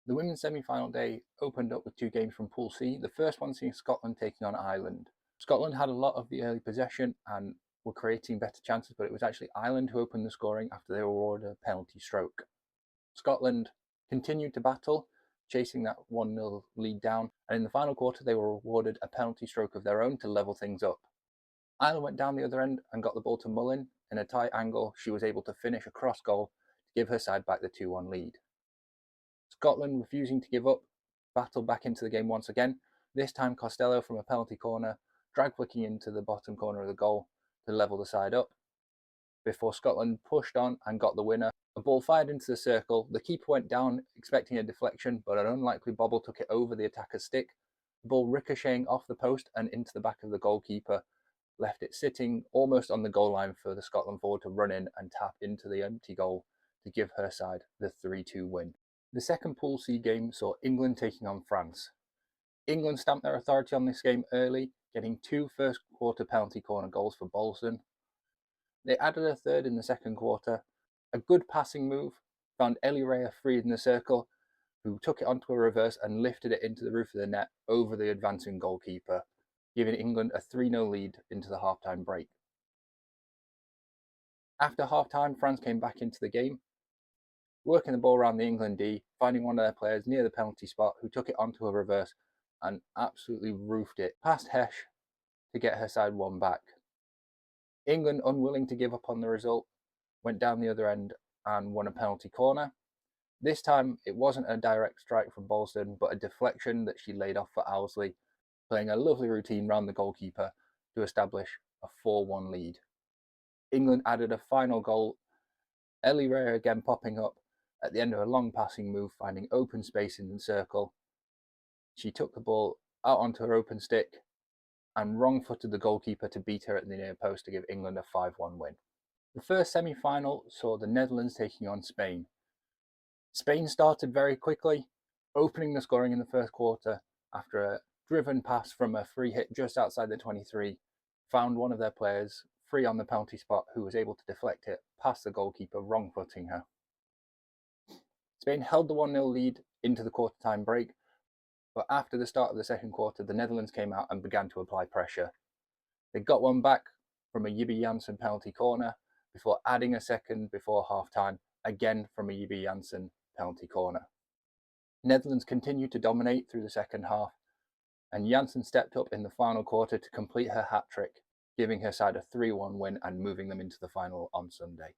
The women's semi-final day opened up with two games from Pool C, the first one seeing Scotland taking on Ireland. Scotland had a lot of the early possession and were creating better chances, but it was actually Ireland who opened the scoring after they were awarded a penalty stroke. Scotland continued to battle, chasing that 1-0 lead down, and in the final quarter they were awarded a penalty stroke of their own to level things up. Ireland went down the other end and got the ball to Mullin. In a tight angle, she was able to finish a cross goal to give her side back the 2-1 lead. Scotland, refusing to give up, battled back into the game once again, this time Costello from a penalty corner, drag flicking into the bottom corner of the goal to level the side up, before Scotland pushed on and got the winner. A ball fired into the circle, the keeper went down expecting a deflection, but an unlikely bobble took it over the attacker's stick. The ball ricocheting off the post and into the back of the goalkeeper left it sitting almost on the goal line for the Scotland forward to run in and tap into the empty goal to give her side the 3-2 win. The second Pool C game saw England taking on France. England stamped their authority on this game early, getting two first quarter penalty corner goals for Bolton. They added a third in the second quarter. A good passing move found Ellie Rhea free in the circle, who took it onto a reverse and lifted it into the roof of the net over the advancing goalkeeper, giving England a 3-0 lead into the half-time break. After half-time, France came back into the game, working the ball around the England D, finding one of their players near the penalty spot who took it onto a reverse and absolutely roofed it past Hesh to get her side one back. England, unwilling to give up on the result, went down the other end and won a penalty corner. This time it wasn't a direct strike from Bolton, but a deflection that she laid off for Owsley, playing a lovely routine round the goalkeeper to establish a 4-1 lead. England added a final goal, Ellie Rhea again popping up at the end of a long passing move, finding open space in the circle. She took the ball out onto her open stick and wrong-footed the goalkeeper to beat her at the near post to give England a 5-1 win. The first semi-final saw the Netherlands taking on Spain. Spain started very quickly, opening the scoring in the first quarter after a driven pass from a free hit just outside the 23, found one of their players free on the penalty spot who was able to deflect it past the goalkeeper, wrong-footing her. Spain held the 1-0 lead into the quarter-time break, but after the start of the second quarter, the Netherlands came out and began to apply pressure. They got one back from a Jibbe Janssen penalty corner before adding a second before half-time, again from a Jibbe Janssen penalty corner. Netherlands continued to dominate through the second half, and Janssen stepped up in the final quarter to complete her hat-trick, giving her side a 3-1 win and moving them into the final on Sunday.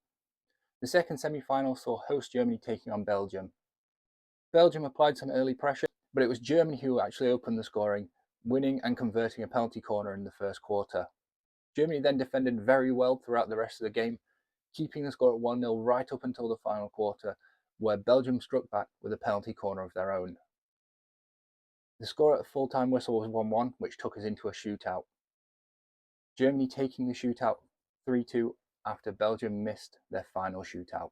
The second semi-final saw host Germany taking on Belgium. Belgium applied some early pressure, but it was Germany who actually opened the scoring, winning and converting a penalty corner in the first quarter. Germany then defended very well throughout the rest of the game, keeping the score at 1-0 right up until the final quarter, where Belgium struck back with a penalty corner of their own. The score at the full-time whistle was 1-1, which took us into a shootout. Germany taking the shootout 3-2 after Belgium missed their final shootout.